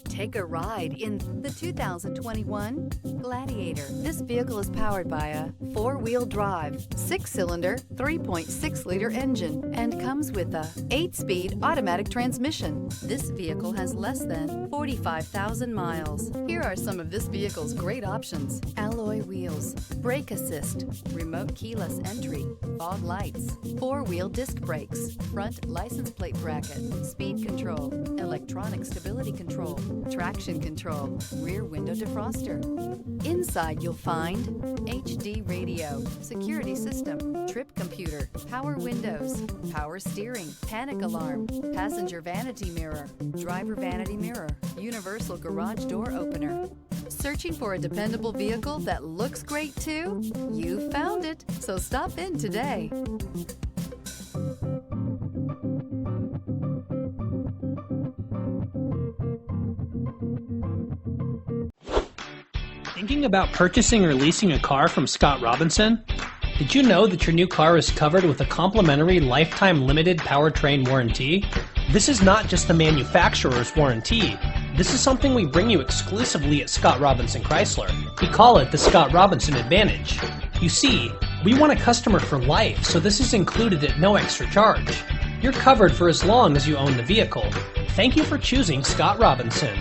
Take a ride in the 2021 Gladiator. This vehicle is powered by a 4-wheel drive, 6-cylinder, 3.6-liter engine and comes with a 8-speed automatic transmission. This vehicle has less than 45,000 miles. Here are some of this vehicle's great options: alloy wheels, brake assist, remote keyless entry, fog lights, 4-wheel disc brakes, front license plate bracket, speed control, electronic stability control, traction control, rear window defroster. Inside you'll find HD radio, security system, trip computer, power windows, power steering, panic alarm, passenger vanity mirror, driver vanity mirror, universal garage door opener. Searching for a dependable vehicle that looks great too? You found it, so stop in today. Thinking about purchasing or leasing a car from Scott Robinson? Did you know that your new car is covered with a complimentary lifetime limited powertrain warranty? This is not just the manufacturer's warranty. This is something we bring you exclusively at Scott Robinson Chrysler. We call it the Scott Robinson Advantage. You see, we want a customer for life, so this is included at no extra charge. You're covered for as long as you own the vehicle. Thank you for choosing Scott Robinson.